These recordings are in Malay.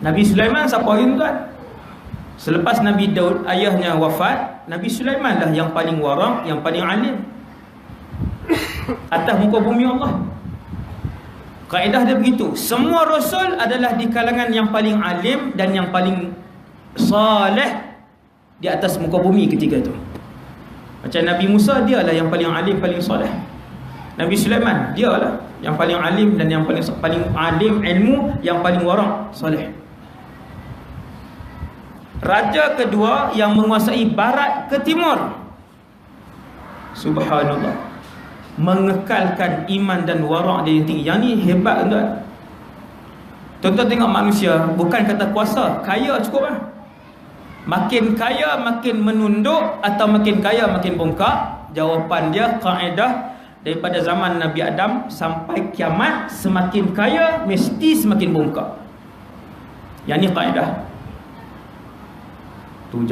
Nabi Sulaiman siapa yang tuan? Selepas Nabi Daud ayahnya wafat, Nabi Sulaiman lah yang paling warang, yang paling alim atas muka bumi Allah. Kaedah dia begitu. Semua rasul adalah di kalangan yang paling alim dan yang paling saleh di atas muka bumi ketika itu. Macam Nabi Musa, dia lah yang paling alim, paling saleh. Nabi Sulaiman, dia lah yang paling alim dan yang paling alim ilmu, yang paling warang, saleh. Raja kedua yang menguasai barat ke timur, subhanallah, mengekalkan iman dan warak dia yang tinggi. Yang ni hebat tuan. Tuan-tuan tengok manusia, bukan kata kuasa, kaya cukup lah. Makin kaya makin menunduk atau makin kaya makin bongkak? Jawapan dia kaedah daripada zaman Nabi Adam sampai kiamat, semakin kaya mesti semakin bongkak. Yang ni kaedah. Tu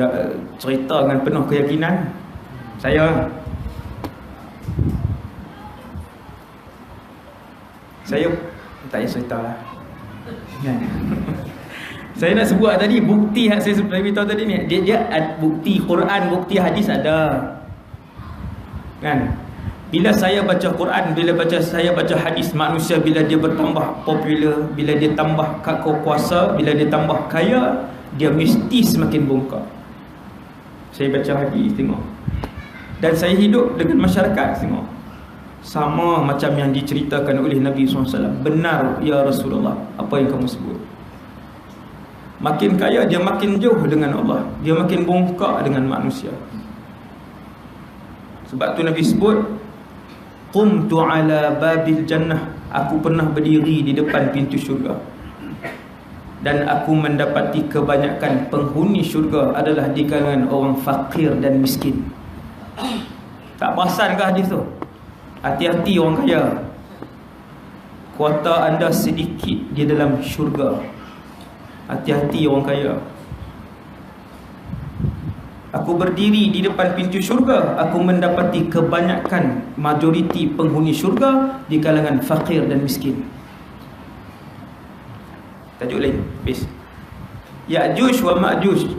cerita dengan penuh keyakinan. Saya tak payah cerita lah. Saya nak sebut tadi bukti yang saya beritahu tadi ni, dia bukti Quran, bukti hadis ada. Kan? Bila saya baca Quran, saya baca hadis, manusia bila dia bertambah popular, bila dia tambah kuasa, bila dia tambah kaya, dia mesti semakin bongkak. Saya baca hadis tengok. Dan saya hidup dengan masyarakat tengok. Sama macam yang diceritakan oleh Nabi SAW. Benar ya Rasulullah apa yang kamu sebut. Makin kaya dia makin jauh dengan Allah, dia makin bongkak dengan manusia. Sebab tu Nabi sebut, qumtu ala babil jannah, aku pernah berdiri di depan pintu syurga, dan aku mendapati kebanyakan penghuni syurga adalah di kalangan orang fakir dan miskin. Tak perasan ke hadis tu? Hati-hati orang kaya, kuota anda sedikit di dalam syurga. Hati-hati orang kaya. Aku berdiri di depan pintu syurga, aku mendapati kebanyakan majoriti penghuni syurga di kalangan fakir dan miskin. Tajuk lain, habis. Ya'juj wa Ma'juj,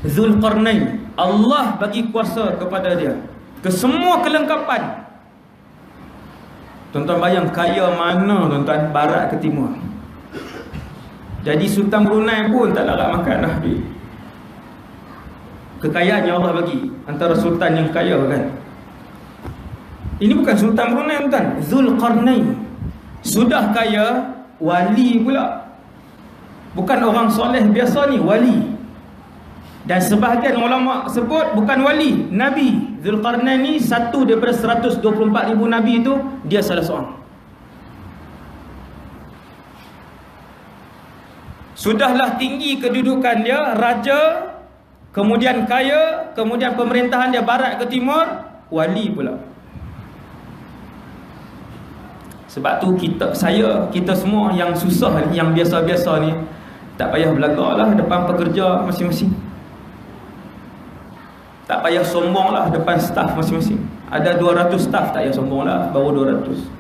Zulqarnain, Allah bagi kuasa kepada dia, ke semua kelengkapan. Tuan-tuan bayang kaya mana tuan-tuan, barat ke timur. Jadi Sultan Brunei pun tak larat makan dah duit. Kekayaan yang Allah bagi, antara sultan yang kaya kan. Ini bukan Sultan Brunei tuan, Zulqarnain. Sudah kaya, wali pula. Bukan orang soleh biasa ni, wali. Dan sebahagian ulama sebut bukan wali, Nabi. Zulqarnain ni satu daripada 124,000 Nabi itu, dia salah seorang. Sudahlah tinggi kedudukan dia, raja, kemudian kaya, kemudian pemerintahan dia barat ke timur, wali pula. Sebab tu kita semua yang susah, yang biasa-biasa ni, tak payah belagaklah depan pekerja masing-masing. Tak payah sombonglah depan staf masing-masing. Ada 200 staf, tak payah sombonglah, baru 200.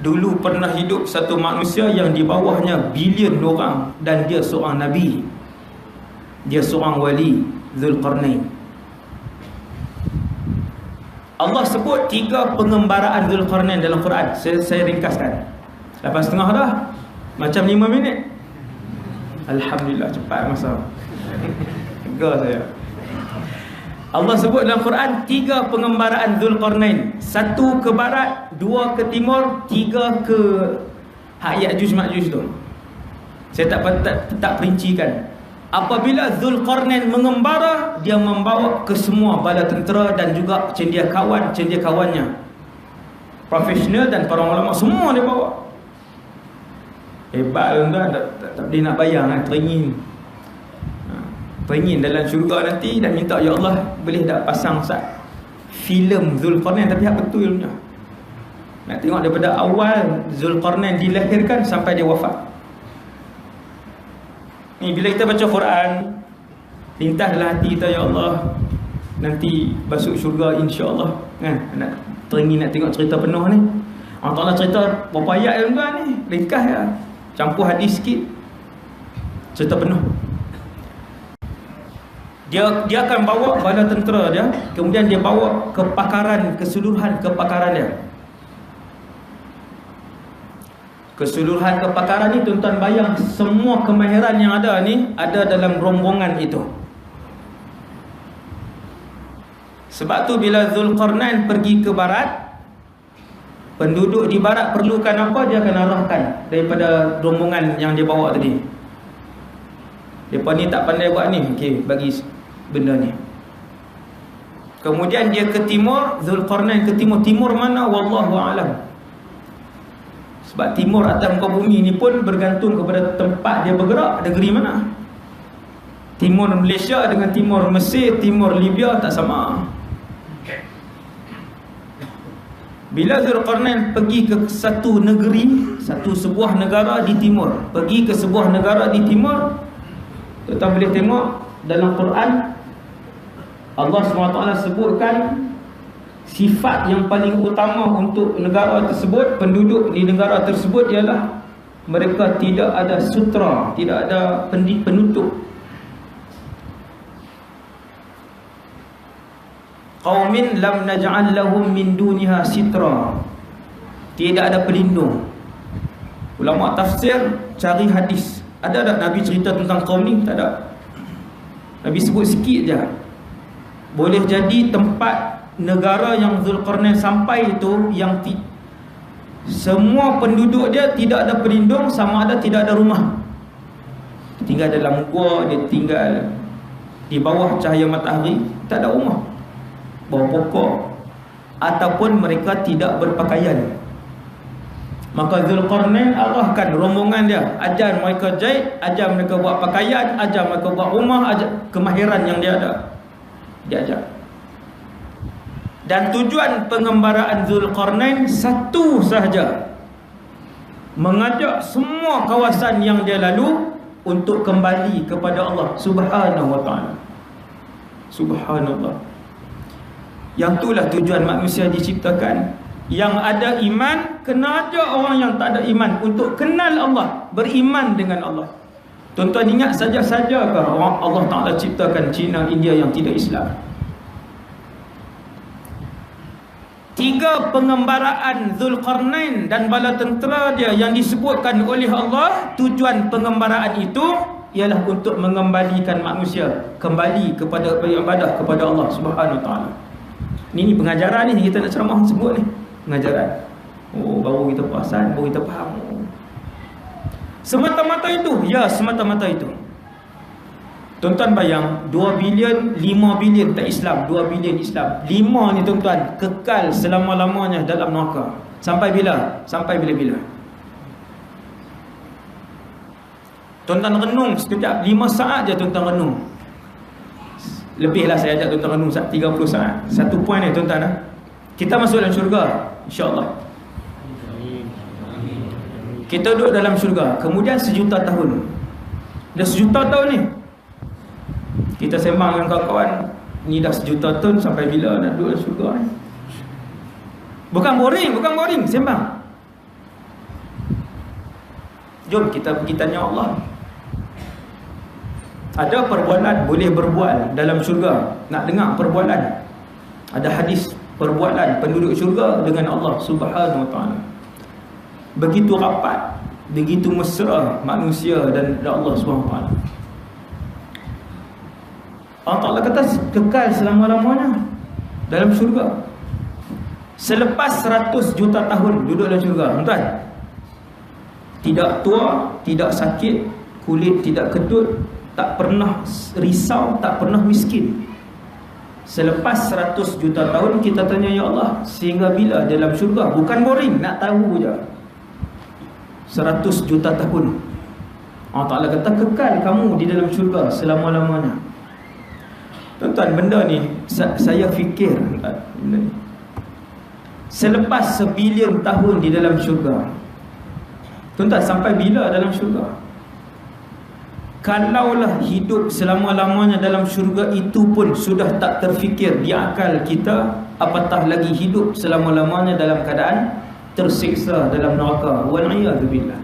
Dulu pernah hidup satu manusia yang di bawahnya bilion orang, dan dia seorang Nabi, dia seorang wali, Zulqarnain. Allah sebut 3 pengembaraan Zulqarnain dalam Quran. Saya ringkaskan 8.30 dah, macam 5 minit. Alhamdulillah, cepat masa. Lega saya. Allah sebut dalam Quran 3 pengembaraan Zulqarnain. 1 ke barat, 2 ke timur, 3 ke Ya'juj Ma'juj tu. Saya tak perincikan. Apabila Zulqarnain mengembara, dia membawa ke semua bala tentera dan juga cendekiawan-cendekiawannya, profesional dan para ulama, semua dia bawa. Hebat tuan-tuan, tak boleh nak bayang kan, teringin. Teringin dalam syurga nanti dan minta, ya Allah, boleh tak pasang filem Zulqarnain, tapi hak betul punya. Nak tengok daripada awal Zulqarnain dilahirkan sampai dia wafat. Ni bila kita baca Quran, lintas dalam hati kita, ya Allah, nanti masuk syurga insya-Allah kan. Nak teringin nak tengok cerita penuh ni. Allah Ta'ala cerita berapa ayat yang tuan ni, ringkas ya, campur hadis sikit, cerita penuh. Dia akan bawa bala tentera dia, kemudian dia bawa kepakaran, keseluruhan kepakaran dia. Keseluruhan kepakaran ni tuan-tuan bayang, semua kemahiran yang ada ni ada dalam rombongan itu. Sebab tu bila Zulkarnain pergi ke barat, penduduk di barat perlukan apa, dia akan arahkan daripada rombongan yang dia bawa tadi. Depa ni tak pandai buat ni, okey, bagi benda ni. Kemudian dia ke timur, Zulkarnain ke timur. Timur mana? Wallahu a'lam. Sebab timur atas muka bumi ni pun bergantung kepada tempat dia bergerak, negeri mana. Timur Malaysia dengan timur Mesir, timur Libya tak sama. Bila Zulkarnain pergi ke satu negeri, sebuah negara di timur, pergi ke sebuah negara di timur, kita boleh tengok dalam Quran Allah SWT sebutkan sifat yang paling utama untuk negara tersebut, penduduk di negara tersebut ialah mereka tidak ada sutra, tidak ada penutup. Qaumin lam naj'al lahum min duniha sitra. Tidak ada pelindung. Ulama tafsir cari hadis. Ada tak Nabi cerita tentang kaum ni? Tak ada. Nabi sebut sikit je. Boleh jadi tempat negara yang Zulkarnain sampai itu, yang semua penduduk dia tidak ada pelindung, sama ada tidak ada rumah. Tinggal dalam gua, dia tinggal di bawah cahaya matahari, tak ada rumah, bawah pokok, ataupun mereka tidak berpakaian. Maka Zulkarnain arahkan rombongan dia, ajar mereka jahit, ajar mereka buat pakaian, ajar mereka buat rumah, ajar kemahiran yang dia ada, dia ajar. Dan tujuan pengembaraan Zulkarnain satu sahaja, mengajak semua kawasan yang dia lalu untuk kembali kepada Allah Subhanahu wa ta'ala. Subhanallah. Yang itulah tujuan manusia diciptakan. Yang ada iman kena ajak orang yang tak ada iman untuk kenal Allah, beriman dengan Allah. Tuan-tuan ingat saja-sajakah orang Allah Ta'ala ciptakan China, India yang tidak Islam? 3 pengembaraan Zulkarnain dan bala tentera dia yang disebutkan oleh Allah, tujuan pengembaraan itu ialah untuk mengembalikan manusia kembali kepada beribadah kepada Allah Subhanahu Wa Taala. Ini pengajaran ni kita nak ceramah sebut ni, pengajaran. Oh, baru kita perasan, baru kita faham. Semata-mata itu, ya, semata-mata itu. Tuan-tuan bayang 2 bilion, 5 bilion tak Islam, 2 bilion Islam. 5 ni tuan-tuan kekal selama-lamanya dalam neraka. Sampai bila? Sampai bila-bila. Tuan-tuan renung sekejap, 5 saat je tuan-tuan renung. Lebihlah saya ajak tuan-tuan renung 30 saat. Satu poin ni tuan-tuan. Kita masuk dalam syurga, insya-Allah. Kita duduk dalam syurga, kemudian 1 juta tahun. Dah 1 juta tahun ni kita sembang dengan kawan-kawan, ni dah 1 juta tahun, sampai bila nak duduk dalam syurga ni? Bukan boring sembang. Jom kita pergi tanya Allah. Ada perbualan boleh berbual dalam syurga. Nak dengar perbualan? Ada hadis perbualan penduduk syurga dengan Allah Subhanahu Wa Taala. Begitu rapat, begitu mesra manusia dan Allah Subhanahu Wa Taala. Allah Ta'ala kata kekal selama-lamanya dalam syurga. Selepas 100 juta tahun duduk dalam syurga, tuan-tuan, tidak tua, tidak sakit, kulit tidak ketut, tak pernah risau, tak pernah miskin. Selepas 100 juta tahun kita tanya, ya Allah, sehingga bila dalam syurga? Bukan boring, nak tahu je. 100 juta tahun. Allah Ta'ala kata kekal kamu di dalam syurga selama-lamanya. Tuan-tuan, benda ni saya fikir, benda ni, selepas 1 bilion tahun di dalam syurga, tuan-tuan, sampai bila dalam syurga? Kalaulah hidup selama-lamanya dalam syurga itu pun sudah tak terfikir di akal kita, apatah lagi hidup selama-lamanya dalam keadaan tersiksa dalam neraka. Wal iyad billah.